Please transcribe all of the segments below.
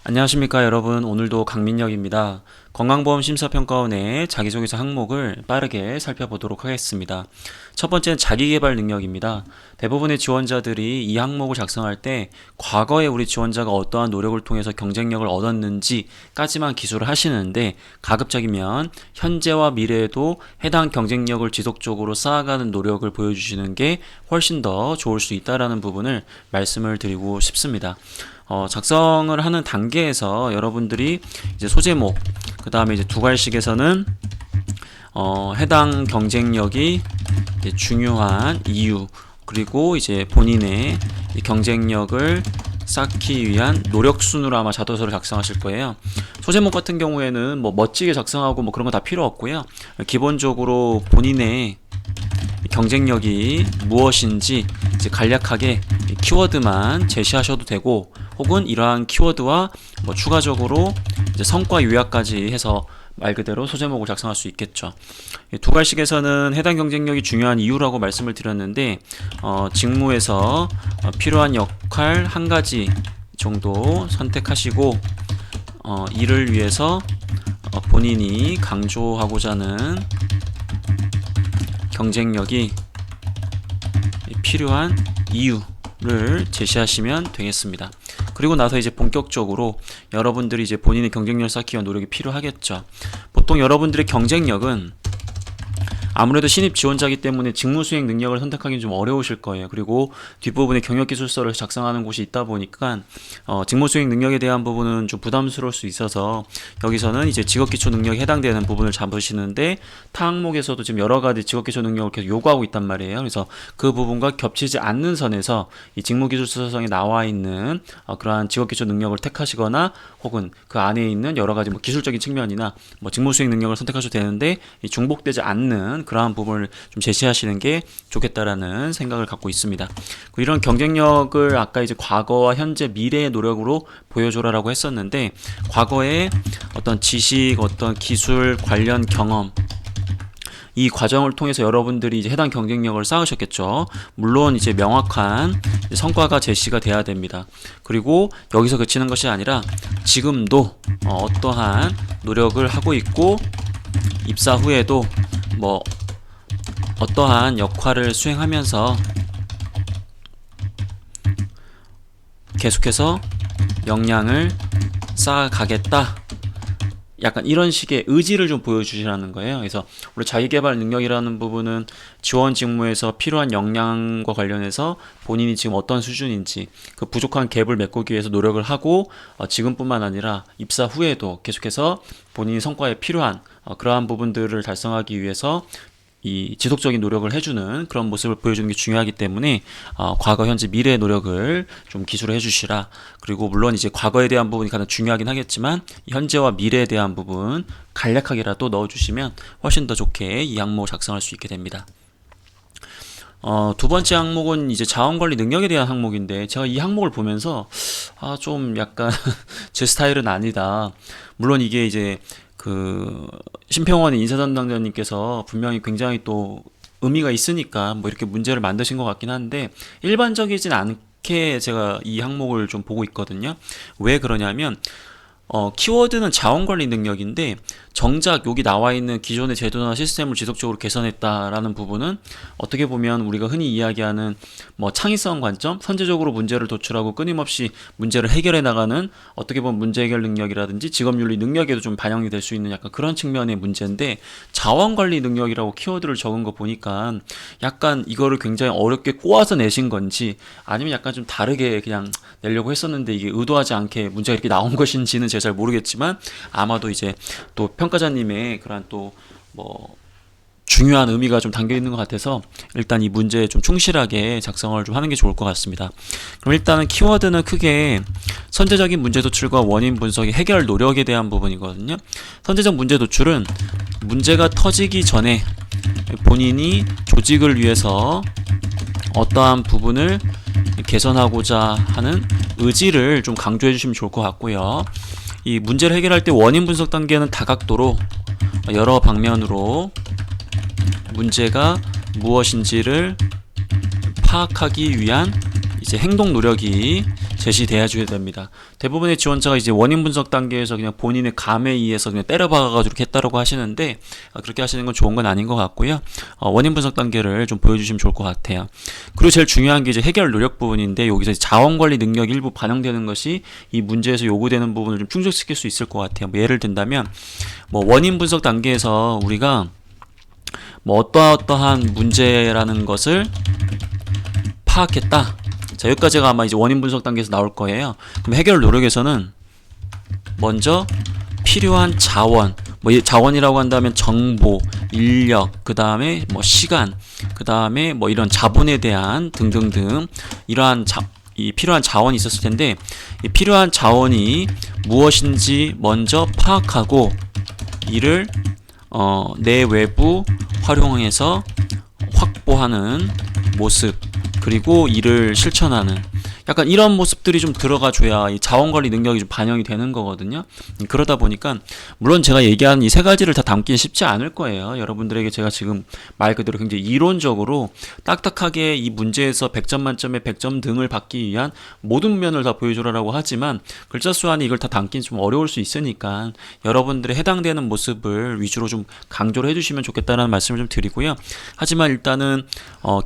안녕하십니까 여러분. 오늘도 강민혁입니다. 건강보험심사평가원의 자기소개서 항목을 빠르게 살펴보도록 하겠습니다. 첫 번째는 자기계발 능력입니다. 대부분의 지원자들이 이 항목을 작성할 때 과거에 우리 지원자가 어떠한 노력을 통해서 경쟁력을 얻었는지까지만 기술을 하시는데, 가급적이면 현재와 미래에도 해당 경쟁력을 지속적으로 쌓아가는 노력을 보여주시는 게 훨씬 더 좋을 수 있다는 부분을 말씀을 드리고 싶습니다. 작성을 하는 단계에서 여러분들이 이제 소제목, 그 다음에 이제 두괄식에서는 해당 경쟁력이 이제 중요한 이유, 그리고 이제 본인의 경쟁력을 쌓기 위한 노력 순으로 아마 자도서를 작성하실 거예요. 소제목 같은 경우에는 뭐 멋지게 작성하고 뭐 그런 거 다 필요 없고요. 기본적으로 본인의 경쟁력이 무엇인지 이제 간략하게 키워드만 제시하셔도 되고, 혹은 이러한 키워드와 뭐 추가적으로 이제 성과 요약까지 해서 말 그대로 소제목을 작성할 수 있겠죠. 두괄식에서는 해당 경쟁력이 중요한 이유라고 말씀을 드렸는데, 직무에서 필요한 역할 한 가지 정도 선택하시고, 이를 위해서 본인이 강조하고자 하는 경쟁력이 필요한 이유를 제시하시면 되겠습니다. 그리고 나서 이제 본격적으로 여러분들이 이제 본인의 경쟁력을 쌓기 위한 노력이 필요하겠죠. 보통 여러분들의 경쟁력은 아무래도 신입 지원자이기 때문에 직무 수행 능력을 선택하기는 좀 어려우실 거예요. 그리고 뒷부분에 경력기술서를 작성하는 곳이 있다 보니까 직무 수행 능력에 대한 부분은 좀 부담스러울 수 있어서, 여기서는 이제 직업기초 능력에 해당되는 부분을 잡으시는데, 타 항목에서도 지금 여러 가지 직업기초 능력을 계속 요구하고 있단 말이에요. 그래서 그 부분과 겹치지 않는 선에서 이 직무기술서상에 나와 있는 그러한 직업기초 능력을 택하시거나, 혹은 그 안에 있는 여러 가지 뭐 기술적인 측면이나 뭐 직무 수행 능력을 선택하셔도 되는데, 이 중복되지 않는 그러한 부분을 좀 제시하시는 게 좋겠다라는 생각을 갖고 있습니다. 이런 경쟁력을 아까 이제 과거와 현재, 미래의 노력으로 보여줘라라고 했었는데, 과거에 어떤 지식, 어떤 기술 관련 경험, 이 과정을 통해서 여러분들이 이제 해당 경쟁력을 쌓으셨겠죠. 물론 이제 명확한 성과가 제시가 돼야 됩니다. 그리고 여기서 그치는 것이 아니라 지금도 어떠한 노력을 하고 있고, 입사 후에도 뭐 어떠한 역할을 수행하면서 계속해서 역량을 쌓아가겠다, 약간 이런 식의 의지를 좀 보여주시라는 거예요. 그래서 우리 자기계발 능력이라는 부분은 지원 직무에서 필요한 역량과 관련해서 본인이 지금 어떤 수준인지, 그 부족한 갭을 메꾸기 위해서 노력을 하고, 지금뿐만 아니라 입사 후에도 계속해서 본인이 성과에 필요한 그러한 부분들을 달성하기 위해서 이 지속적인 노력을 해주는 그런 모습을 보여주는 게 중요하기 때문에, 과거, 현재, 미래의 노력을 좀 기술을 해주시라. 그리고 물론 이제 과거에 대한 부분이 가장 중요하긴 하겠지만, 현재와 미래에 대한 부분 간략하게라도 넣어주시면 훨씬 더 좋게 이 항목을 작성할 수 있게 됩니다. 두 번째 항목은 이제 자원관리 능력에 대한 항목인데, 제가 이 항목을 보면서 좀 약간 제 스타일은 아니다. 물론 이게 이제 그 심평원 인사담당자님께서 분명히 굉장히 또 의미가 있으니까 뭐 이렇게 문제를 만드신 것 같긴 한데, 일반적이진 않게 제가 이 항목을 좀 보고 있거든요. 왜 그러냐면, 키워드는 자원관리 능력인데, 정작 여기 나와 있는 기존의 제도나 시스템을 지속적으로 개선했다라는 부분은 어떻게 보면 우리가 흔히 이야기하는 뭐 창의성 관점, 선제적으로 문제를 도출하고 끊임없이 문제를 해결해 나가는, 어떻게 보면 문제 해결 능력이라든지 직업윤리 능력에도 좀 반영이 될 수 있는 약간 그런 측면의 문제인데, 자원관리 능력이라고 키워드를 적은 거 보니까 약간 이거를 굉장히 어렵게 꼬아서 내신 건지, 아니면 약간 좀 다르게 그냥 내려고 했었는데 이게 의도하지 않게 문제가 이렇게 나온 것인지는 제가 잘 모르겠지만, 아마도 이제 또 평가자님의 그런 또 뭐 중요한 의미가 좀 담겨 있는 것 같아서, 일단 이 문제에 좀 충실하게 작성을 좀 하는 게 좋을 것 같습니다. 그럼 일단은 키워드는 크게 선제적인 문제 도출과 원인 분석의 해결 노력에 대한 부분이거든요. 선제적 문제 도출은 문제가 터지기 전에 본인이 조직을 위해서 어떠한 부분을 개선하고자 하는 의지를 좀 강조해 주시면 좋을 것 같고요. 이 문제를 해결할 때 원인 분석 단계는 다각도로 여러 방면으로 문제가 무엇인지를 파악하기 위한 이제 행동 노력이 제시돼야 줘야 됩니다. 대부분의 지원자가 이제 원인 분석 단계에서 그냥 본인의 감에 의해서 그냥 때려박아가지고 이렇게 했다라고 하시는데 그렇게 하시는 건 좋은 건 아닌 것 같고요. 원인 분석 단계를 좀 보여주시면 좋을 것 같아요. 그리고 제일 중요한 게 이제 해결 노력 부분인데 여기서 자원 관리 능력 일부 반영되는 것이 이 문제에서 요구되는 부분을 좀 충족시킬 수 있을 것 같아요. 뭐 예를 든다면 뭐 원인 분석 단계에서 우리가 뭐 어떠한 문제라는 것을 파악했다. 자, 여기까지가 아마 이제 원인 분석 단계에서 나올 거예요. 그럼 해결 노력에서는 먼저 필요한 자원, 뭐 자원이라고 한다면 정보, 인력, 그 다음에 뭐 시간, 그 다음에 뭐 이런 자본에 대한 등등등 이러한 이 필요한 자원이 있었을 텐데 이 필요한 자원이 무엇인지 먼저 파악하고 이를 내외부 활용해서 확보하는 모습 그리고 이를 실천하는 약간 이런 모습들이 좀 들어가줘야 이 자원관리 능력이 좀 반영이 되는 거거든요. 그러다 보니까 물론 제가 얘기한 이 세 가지를 다 담기는 쉽지 않을 거예요. 여러분들에게 제가 지금 말 그대로 굉장히 이론적으로 딱딱하게 이 문제에서 100점 만점에 100점 등을 받기 위한 모든 면을 다 보여주라고 하지만 글자 수 안에 이걸 다 담기는 좀 어려울 수 있으니까 여러분들의 해당되는 모습을 위주로 좀 강조를 해주시면 좋겠다는 말씀을 좀 드리고요. 하지만 일단은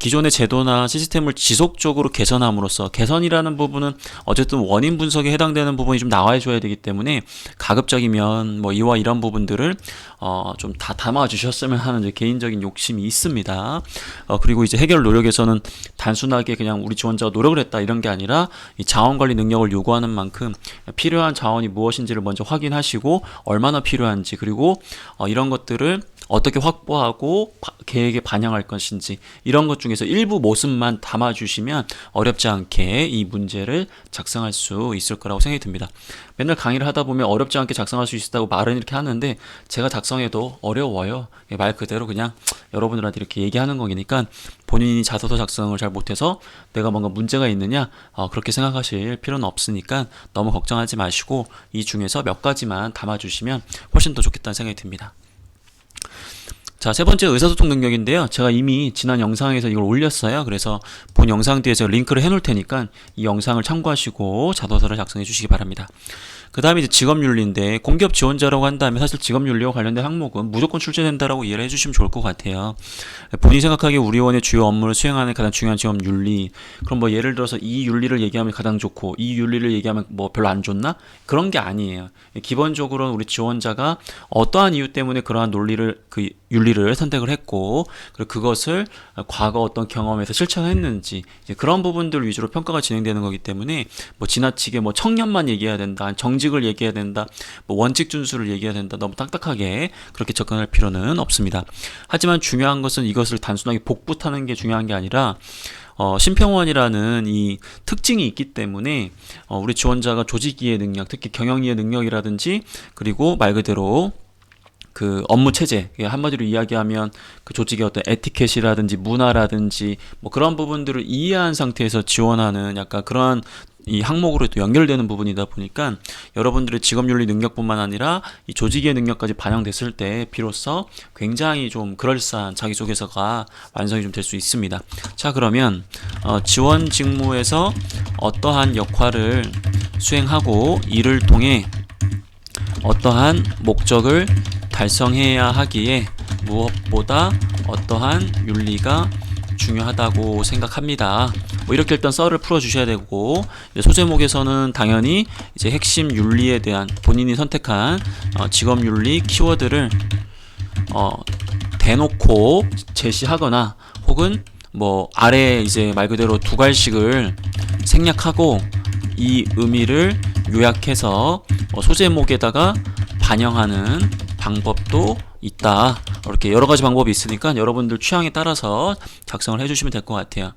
기존의 제도나 시스템을 지속적으로 개선함으로써 개선이라는 부분은 어쨌든 원인 분석에 해당되는 부분이 좀 나와줘야 되기 때문에 가급적이면 뭐 이와 이런 부분들을 좀 다 담아주셨으면 하는 이제 개인적인 욕심이 있습니다. 그리고 이제 해결 노력에서는 단순하게 그냥 우리 지원자가 노력을 했다 이런 게 아니라 이 자원관리 능력을 요구하는 만큼 필요한 자원이 무엇인지를 먼저 확인하시고 얼마나 필요한지 그리고 이런 것들을 어떻게 확보하고 계획에 반영할 것인지 이런 것 중에서 일부 모습만 담아주시면 어렵지 않게 이 문제를 작성할 수 있을 거라고 생각이 듭니다. 맨날 강의를 하다 보면 어렵지 않게 작성할 수 있다고 말은 이렇게 하는데 제가 작성해도 어려워요. 말 그대로 그냥 여러분들한테 이렇게 얘기하는 거니까 본인이 자소서 작성을 잘 못해서 내가 뭔가 문제가 있느냐 그렇게 생각하실 필요는 없으니까 너무 걱정하지 마시고 이 중에서 몇 가지만 담아주시면 훨씬 더 좋겠다는 생각이 듭니다. 자, 세 번째 의사소통 능력인데요. 제가 이미 지난 영상에서 이걸 올렸어요. 그래서 본 영상 뒤에 제가 링크를 해놓을 테니까 이 영상을 참고하시고 자소서를 작성해 주시기 바랍니다. 그 다음에 이제 직업윤리인데 공기업 지원자라고 한다면 사실 직업윤리와 관련된 항목은 무조건 출제된다라고 이해를 해주시면 좋을 것 같아요. 본인이 생각하기에 우리 원의 주요 업무를 수행하는 가장 중요한 직업윤리 그럼 뭐 예를 들어서 이 윤리를 얘기하면 가장 좋고 이 윤리를 얘기하면 뭐 별로 안 좋나? 그런 게 아니에요. 기본적으로는 우리 지원자가 어떠한 이유 때문에 그러한 논리를 윤리를 선택을 했고 그리고 그것을 과거 어떤 경험에서 실천했는지 이제 그런 부분들 위주로 평가가 진행되는 거기 때문에 뭐 지나치게 뭐 청년만 얘기해야 된다 정직을 얘기해야 된다 뭐 원칙 준수를 얘기해야 된다 너무 딱딱하게 그렇게 접근할 필요는 없습니다. 하지만 중요한 것은 이것을 단순하게 복붙하는 게 중요한 게 아니라 심평원이라는 이 특징이 있기 때문에 우리 지원자가 조직이해 능력 특히 경영이해 능력이라든지 그리고 말 그대로 그 업무 체제 한마디로 이야기하면 그 조직의 어떤 에티켓이라든지 문화라든지 뭐 그런 부분들을 이해한 상태에서 지원하는 약간 그러한 이 항목으로 또 연결되는 부분이다 보니까 여러분들의 직업윤리 능력뿐만 아니라 이 조직의 능력까지 반영됐을 때 비로소 굉장히 좀 그럴싸한 자기소개서가 완성이 좀 될 수 있습니다. 자, 그러면 지원 직무에서 어떠한 역할을 수행하고 이를 통해 어떠한 목적을 달성해야 하기에 무엇보다 어떠한 윤리가 중요하다고 생각합니다. 뭐 이렇게 일단 썰을 풀어 주셔야 되고 소제목에서는 당연히 이제 핵심 윤리에 대한 본인이 선택한 직업 윤리 키워드를 대놓고 제시하거나 혹은 뭐 아래 이제 말 그대로 두 갈씩을 생략하고 이 의미를 요약해서 소제목에다가 반영하는 방법도 있다. 이렇게 여러 가지 방법이 있으니까 여러분들 취향에 따라서 작성을 해주시면 될 것 같아요.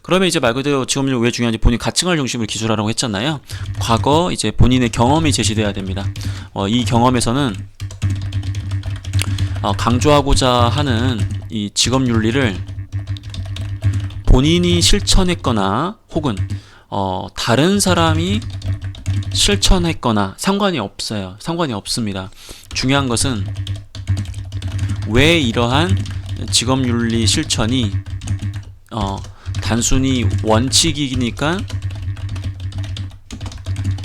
그러면 이제 말 그대로 직업윤리 왜 중요한지 본인 가칭을 중심으로 기술하라고 했잖아요. 과거 이제 본인의 경험이 제시돼야 됩니다. 이 경험에서는 강조하고자 하는 이 직업윤리를 본인이 실천했거나 혹은 다른 사람이 실천했거나 상관이 없어요. 상관이 없습니다. 중요한 것은 왜 이러한 직업윤리 실천이 단순히 원칙이니까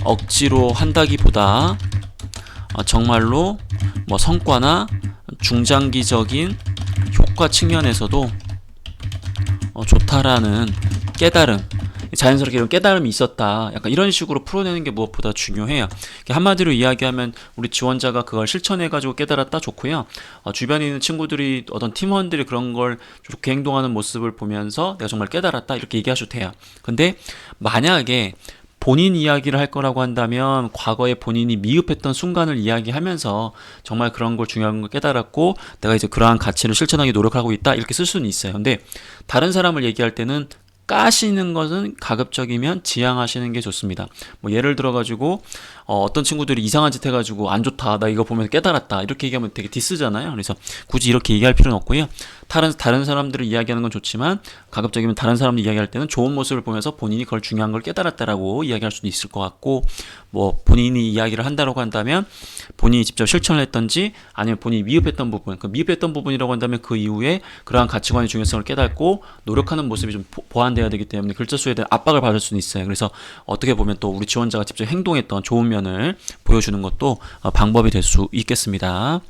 억지로 한다기보다 정말로 뭐 성과나 중장기적인 효과 측면에서도 좋다라는 깨달음, 자연스럽게 이런 깨달음이 있었다, 약간 이런 식으로 풀어내는 게 무엇보다 중요해요. 한마디로 이야기하면 우리 지원자가 그걸 실천해가지고 깨달았다, 좋고요. 주변에 있는 친구들이, 어떤 팀원들이 그런 걸 좋게 행동하는 모습을 보면서 내가 정말 깨달았다, 이렇게 얘기하셔도 돼요. 근데 만약에 본인 이야기를 할 거라고 한다면 과거에 본인이 미흡했던 순간을 이야기하면서 정말 그런 걸, 중요한 걸 깨달았고 내가 이제 그러한 가치를 실천하기 노력하고 있다, 이렇게 쓸 수는 있어요. 근데 다른 사람을 얘기할 때는 까시는 것은 가급적이면 지양하시는 게 좋습니다. 뭐 예를 들어가지고 어떤 친구들이 이상한 짓 해가지고 안 좋다, 나 이거 보면서 깨달았다, 이렇게 얘기하면 되게 디스잖아요. 그래서 굳이 이렇게 얘기할 필요는 없고요. 다른 사람들을 이야기하는 건 좋지만 가급적이면 다른 사람들 이야기할 때는 좋은 모습을 보면서 본인이 그걸 중요한 걸 깨달았다라고 이야기할 수도 있을 것 같고, 뭐 본인이 이야기를 한다고 한다면 본인이 직접 실천을 했던지 아니면 본인이 미흡했던 부분, 그 미흡했던 부분이라고 한다면 그 이후에 그러한 가치관의 중요성을 깨닫고 노력하는 모습이 좀 보완돼야 되기 때문에 글자수에 대한 압박을 받을 수는 있어요. 그래서 어떻게 보면 또 우리 지원자가 직접 행동했던 좋은 면을 보여주는 것도 방법이 될 수 있겠습니다.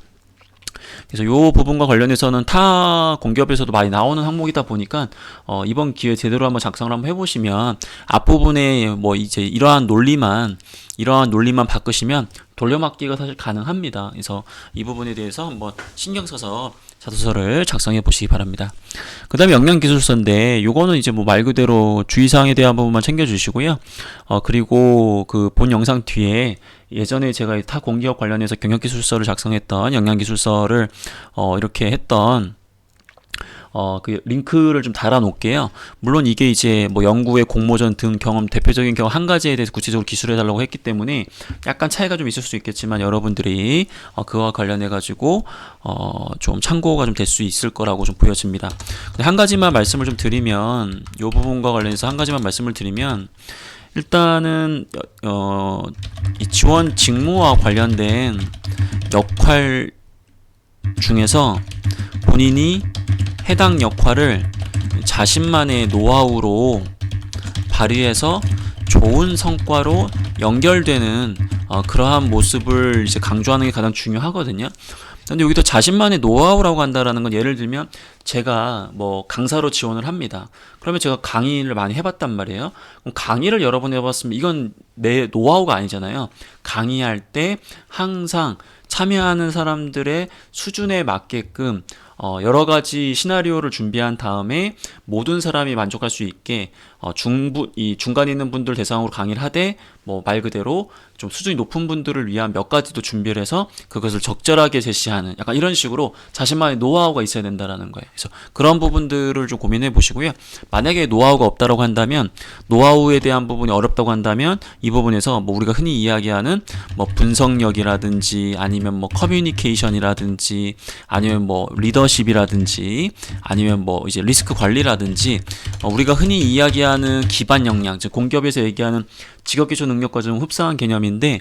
그래서 이 부분과 관련해서는 타 공기업에서도 많이 나오는 항목이다 보니까 이번 기회에 제대로 한번 작성을 한번 해보시면 앞부분에 뭐 이제 이러한 논리만 바꾸시면 돌려막기가 사실 가능합니다. 그래서 이 부분에 대해서 한번 신경 써서 자소서를 작성해 보시기 바랍니다. 그 다음에 역량기술서인데 요거는 이제 뭐 말 그대로 주의사항에 대한 부분만 챙겨주시고요. 그리고 그 본 영상 뒤에 예전에 제가 타 공기업 관련해서 경영기술서를 작성했던, 역량기술서를 이렇게 했던 그 링크를 좀 달아 놓을게요. 물론 이게 이제 뭐 연구의 공모전 등 경험, 대표적인 경험 한 가지에 대해서 구체적으로 기술해 달라고 했기 때문에 약간 차이가 좀 있을 수 있겠지만 여러분들이 그와 관련해 가지고 좀 참고가 좀 될 수 있을 거라고 좀 보여집니다. 근데 한 가지만 말씀을 좀 드리면, 요 부분과 관련해서 한 가지만 말씀을 드리면, 일단은 이 지원 직무와 관련된 역할 중에서 본인이 해당 역할을 자신만의 노하우로 발휘해서 좋은 성과로 연결되는 그러한 모습을 이제 강조하는 게 가장 중요하거든요. 근데 여기서 자신만의 노하우라고 한다라는 건, 예를 들면 제가 뭐 강사로 지원을 합니다. 그러면 제가 강의를 많이 해봤단 말이에요. 그럼 강의를 여러 번 해봤으면 이건 내 노하우가 아니잖아요. 강의할 때 항상 참여하는 사람들의 수준에 맞게끔 여러 가지 시나리오를 준비한 다음에 모든 사람이 만족할 수 있게 이 중간에 있는 분들 대상으로 강의를 하되, 뭐 말 그대로 좀 수준이 높은 분들을 위한 몇 가지도 준비를 해서 그것을 적절하게 제시하는, 약간 이런 식으로 자신만의 노하우가 있어야 된다라는 거예요. 그래서 그런 부분들을 좀 고민해 보시고요. 만약에 노하우가 없다라고 한다면, 노하우에 대한 부분이 어렵다고 한다면 이 부분에서 뭐 우리가 흔히 이야기하는 뭐 분석력이라든지 아니면 뭐 커뮤니케이션이라든지 아니면 뭐 리더십이라든지 아니면 뭐 이제 리스크 관리라든지 우리가 흔히 이야기하는 기반 역량, 즉 공기업에서 얘기하는 직업기초 능력과 좀 흡사한 개념인데,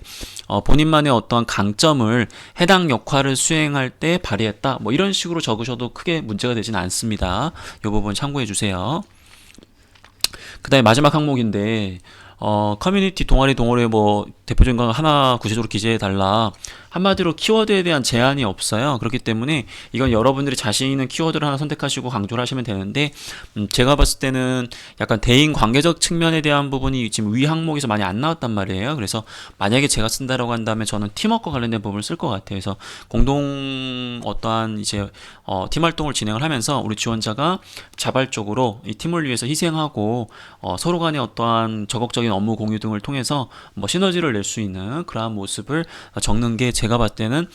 본인만의 어떠한 강점을 해당 역할을 수행할 때 발휘했다, 뭐 이런 식으로 적으셔도 크게 문제가 되진 않습니다. 이 부분 참고해 주세요. 그 다음에 마지막 항목인데, 커뮤니티 동아리에 뭐 대표적인 거 하나 구체적으로 기재해 달라, 한마디로 키워드에 대한 제한이 없어요. 그렇기 때문에 이건 여러분들이 자신 있는 키워드를 하나 선택하시고 강조를 하시면 되는데, 제가 봤을 때는 약간 대인 관계적 측면에 대한 부분이 지금 위 항목에서 많이 안 나왔단 말이에요. 그래서 만약에 제가 쓴다라고 한다면 저는 팀워크와 관련된 부분을 쓸 것 같아요. 그래서 공동 어떠한 이제 팀 활동을 진행을 하면서 우리 지원자가 자발적으로 이 팀을 위해서 희생하고 서로 간의 어떠한 적극적인 업무 공유 등을 통해서 뭐 시너지를 낼 수 있는 그러한 모습을 적는 게 제가 봤을 때는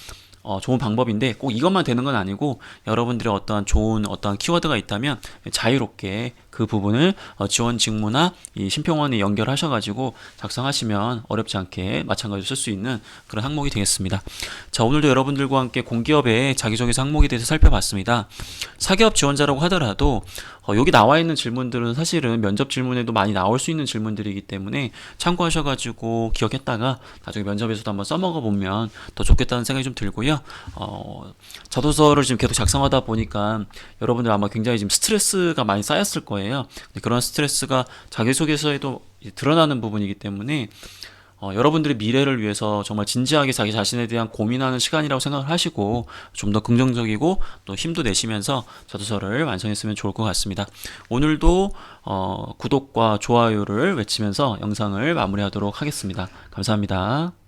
좋은 방법인데, 꼭 이것만 되는 건 아니고 여러분들의 어떠한 좋은 어떠한 키워드가 있다면 자유롭게 그 부분을 지원 직무나 이 심평원에 연결하셔가지고 작성하시면 어렵지 않게 마찬가지로 쓸 수 있는 그런 항목이 되겠습니다. 자, 오늘도 여러분들과 함께 공기업의 자기소개서 항목에 대해서 살펴봤습니다. 사기업 지원자라고 하더라도 여기 나와 있는 질문들은 사실은 면접 질문에도 많이 나올 수 있는 질문들이기 때문에 참고하셔가지고 기억했다가 나중에 면접에서도 한번 써먹어 보면 더 좋겠다는 생각이 좀 들고요. 자소서를 지금 계속 작성하다 보니까 여러분들 아마 굉장히 지금 스트레스가 많이 쌓였을 거예요. 그런 스트레스가 자기소개서에도 드러나는 부분이기 때문에 여러분들의 미래를 위해서 정말 진지하게 자기 자신에 대한 고민하는 시간이라고 생각을 하시고 좀 더 긍정적이고 또 힘도 내시면서 자소서를 완성했으면 좋을 것 같습니다. 오늘도 구독과 좋아요를 외치면서 영상을 마무리하도록 하겠습니다. 감사합니다.